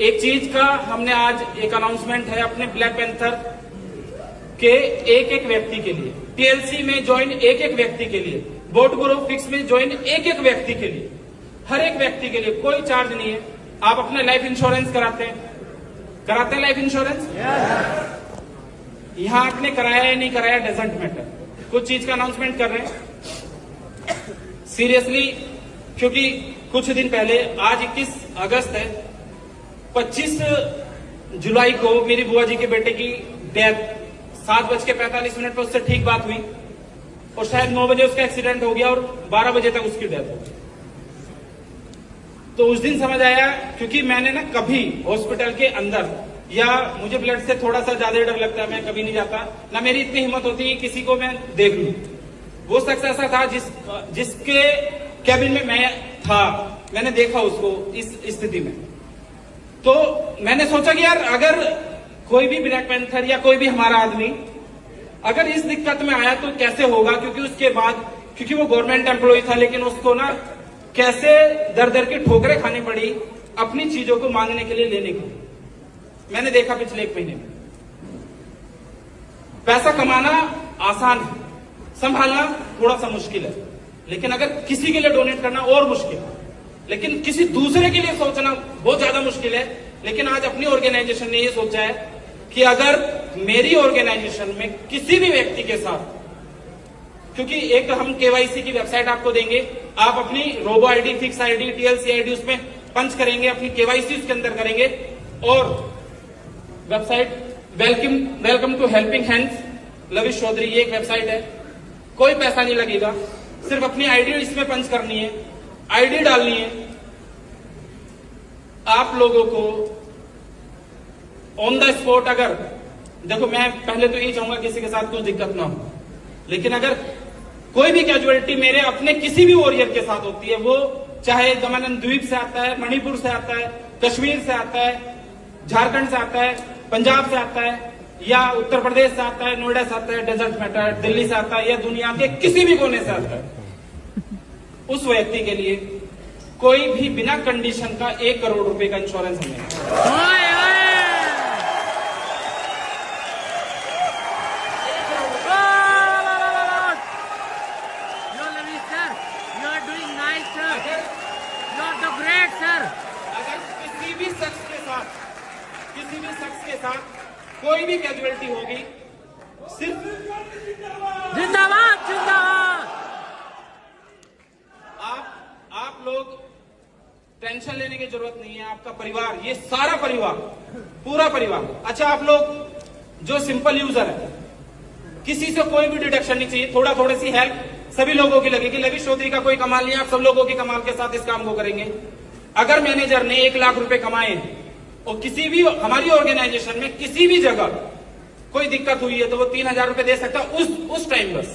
एक चीज का हमने आज एक अनाउंसमेंट है अपने ब्लैक पैंथर के एक एक व्यक्ति के लिए, टीएलसी में ज्वाइन एक एक व्यक्ति के लिए, वोट ग्रुप फिक्स में ज्वाइन एक एक व्यक्ति के लिए, हर एक व्यक्ति के लिए कोई चार्ज नहीं है। आप अपने लाइफ इंश्योरेंस कराते हैं लाइफ इंश्योरेंस? यहां आपने कराया या नहीं कराया डजंट मैटर, कुछ चीज का अनाउंसमेंट कर रहे हैं सीरियसली, क्योंकि कुछ दिन पहले, आज 21 अगस्त है, 25 जुलाई को मेरी बुआ जी के बेटे की डेथ 7:45 पर उससे ठीक बात हुई और शायद 9 बजे उसका एक्सीडेंट हो गया और 12 बजे तक उसकी डेथ हो गई। तो उस दिन समझ आया, क्योंकि मैंने ना कभी हॉस्पिटल के अंदर, या मुझे ब्लड से थोड़ा सा ज्यादा डर लगता है, मैं कभी नहीं जाता, ना मेरी इतनी हिम्मत होती है किसी को मैं देख लूं। वो शख्स ऐसा था जिसके कैबिन में मैं था, मैंने देखा उसको इस स्थिति में। तो मैंने सोचा कि यार अगर कोई भी ब्लैक पैंथर या कोई भी हमारा आदमी अगर इस दिक्कत में आया तो कैसे होगा, क्योंकि उसके बाद, क्योंकि वो गवर्नमेंट एम्प्लॉय था, लेकिन उसको ना कैसे दर दर की ठोकरें खानी पड़ी अपनी चीजों को मांगने के लिए, लेने के लिए। मैंने देखा पिछले 1 महीने में। पैसा कमाना आसान है, संभालना थोड़ा सा मुश्किल है, लेकिन अगर किसी के लिए डोनेट करना और मुश्किल है, लेकिन किसी दूसरे के लिए सोचना बहुत ज्यादा मुश्किल है। लेकिन आज अपनी ऑर्गेनाइजेशन ने ये सोचा है कि अगर मेरी ऑर्गेनाइजेशन में किसी भी व्यक्ति के साथ, क्योंकि एक हम केवाईसी की वेबसाइट आपको देंगे, आप अपनी robo ID, fix ID, TLC ID उसमें पंच करेंगे, अपनी केवाईसी उसके अंदर करेंगे, और website welcome to Helping Hands Lavish Chaudhary, ये एक वेबसाइट है, कोई पैसा नहीं लगेगा, सिर्फ अपनी आईडी इसमें पंच करनी है, आईडी डालनी है। आप लोगों को ऑन द स्पॉट, अगर देखो, मैं पहले तो यही चाहूंगा किसी के साथ कुछ दिक्कत ना हो, लेकिन अगर कोई भी कैजुअलिटी मेरे अपने किसी भी वॉरियर के साथ होती है, वो चाहे दमन द्वीप से आता है, मणिपुर से आता है, कश्मीर से आता है, झारखंड से आता है, पंजाब से आता है, या उत्तर प्रदेश से आता है, नोएडा से आता है, डेजर्ट मैटर, दिल्ली से आता है, या दुनिया के किसी भी कोने से आता है, उस व्यक्ति के लिए कोई भी बिना कंडीशन का 1 करोड़ रुपए का इंश्योरेंस हमें किसी भी शख्स के साथ कोई भी कैजुअलिटी होगी, सिर्फ जिंदाबाद जिंदाबाद। आप लोग टेंशन लेने की जरूरत नहीं है। आपका परिवार, ये सारा परिवार, पूरा परिवार, अच्छा आप लोग जो सिंपल यूजर है, किसी से कोई भी डिडक्शन नहीं चाहिए, थोड़ी सी हेल्प सभी लोगों की लगेगी। लविश चौधरी का कोई कमाल नहीं है, आप सब लोगों के कमाल के साथ इस काम को करेंगे। अगर मैनेजर ने 1 लाख रुपए कमाए और किसी भी हमारी ऑर्गेनाइजेशन में किसी भी जगह कोई दिक्कत हुई है, तो वो 3000 रुपए दे सकता उस टाइम, बस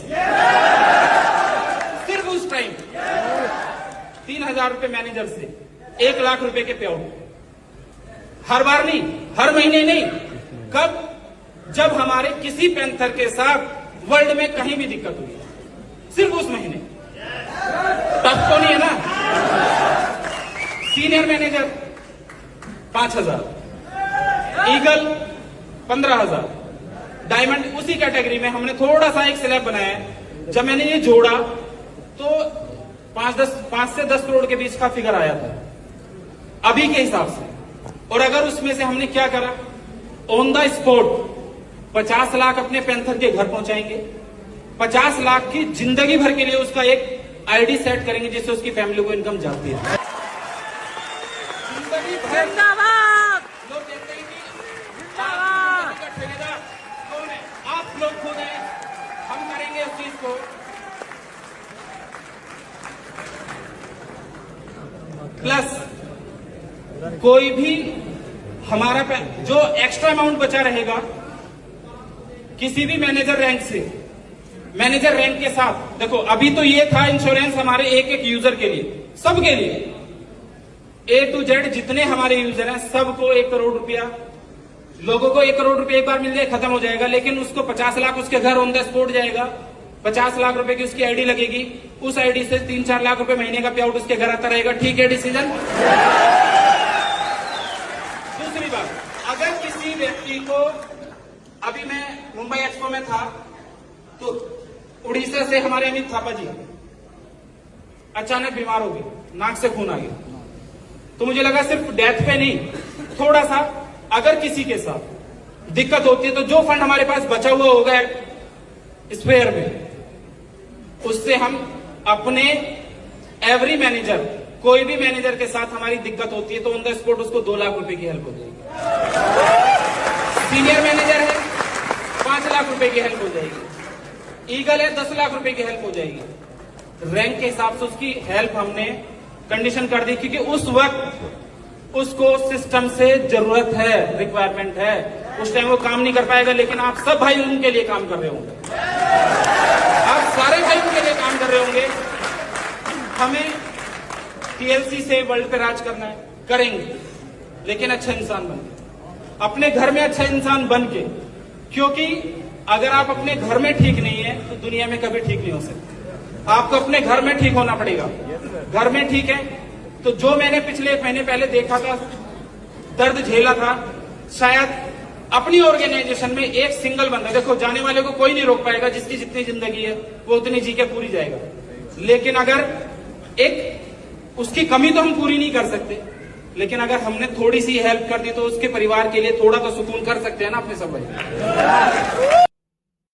सिर्फ उस टाइम 3000 रुपए मैनेजर से 1 लाख रुपए के पे आउट। हर बार नहीं, हर महीने नहीं, कब? जब हमारे किसी पैंथर के साथ वर्ल्ड में कहीं भी दिक्कत हुई, सिर्फ उस महीने। टफ तो नहीं है ना? सीनियर मैनेजर 5000, ईगल 15000, डायमंड उसी कैटेगरी में हमने थोड़ा सा एक स्लैब बनाया है। जब मैंने ये जोड़ा तो 5 से 10 करोड़ के बीच का फिगर आया था अभी के हिसाब से। और अगर उसमें से हमने क्या करा, ऑन द स्पॉट 50 लाख अपने पैंथर के घर पहुंचाएंगे, 50 लाख की जिंदगी भर के लिए उसका एक आईडी सेट करेंगे जिससे उसकी फैमिली को इनकम जाती है। जिंदाबाद। लोग कहते हैं कि जिंदाबाद का ठेकेदार कौन है? आप लोग खुद हैं, हम करेंगे उस चीज को। प्लस कोई भी हमारा जो एक्स्ट्रा अमाउंट बचा रहेगा, किसी भी मैनेजर रैंक से, मैनेजर रैंक के साथ, देखो अभी तो ये था इंश्योरेंस हमारे एक एक यूजर के लिए, सबके लिए, A to Z जितने हमारे यूजर हैं सबको 1 करोड़ रुपया, लोगों को 1 करोड़ रुपया एक बार मिल जाए खत्म हो जाएगा। लेकिन उसको 50 लाख उसके घर ऑन द स्पॉट जाएगा, 50 लाख रुपए की उसकी आईडी लगेगी, उस आईडी से 3-4 लाख रुपए महीने का पे आउट उसके घर आता रहेगा। ठीक है डिसीजन? बात, अगर किसी व्यक्ति को, अभी मैं मुंबई एक्सपो में था तो उड़ीसा से हमारे अमित थापा जी अचानक बीमार हो गए, नाक से खून आ गया। तो मुझे लगा सिर्फ डेथ पे नहीं, थोड़ा सा अगर किसी के साथ दिक्कत होती है तो जो फंड हमारे पास बचा हुआ होगा स्पेयर में, उससे हम अपने एवरी मैनेजर, कोई भी मैनेजर के साथ हमारी दिक्कत होती है तो ऑन द स्पॉट उसको 2 लाख रुपए की हेल्प हो जाएगी। सीनियर मैनेजर है 5 लाख रुपए की हेल्प हो जाएगी। ईगल है 10 लाख रुपए की हेल्प हो जाएगी। रैंक के हिसाब से उसकी हेल्प हमने कंडीशन कर दी, क्योंकि उस वक्त उसको सिस्टम से जरूरत है, रिक्वायरमेंट है, उस टाइम वो काम नहीं कर पाएगा। लेकिन आप सब भाई उनके लिए काम कर रहे होंगे, आप सारे भाई उनके लिए काम कर रहे होंगे। हमें टीएलसी से वर्ल्ड पे राज करना है, करेंगे, लेकिन अच्छा इंसान बन के, अपने घर में अच्छा इंसान बन के, क्योंकि अगर आप अपने घर में ठीक नहीं है तो दुनिया में कभी ठीक नहीं हो सकते। आपको अपने घर में ठीक होना पड़ेगा। घर में ठीक है तो जो मैंने पिछले 1 महीने पहले देखा था, दर्द झेला था, शायद अपनी ऑर्गेनाइजेशन में एक सिंगल बंदा, देखो जाने वाले को कोई नहीं रोक पाएगा, जिसकी जितनी जिंदगी है वो उतनी जी के पूरी जाएगा। लेकिन अगर एक उसकी कमी तो हम पूरी नहीं कर सकते, लेकिन अगर हमने थोड़ी सी हेल्प कर दी तो उसके परिवार के लिए थोड़ा तो सुकून कर सकते हैं ना अपने सब भाई।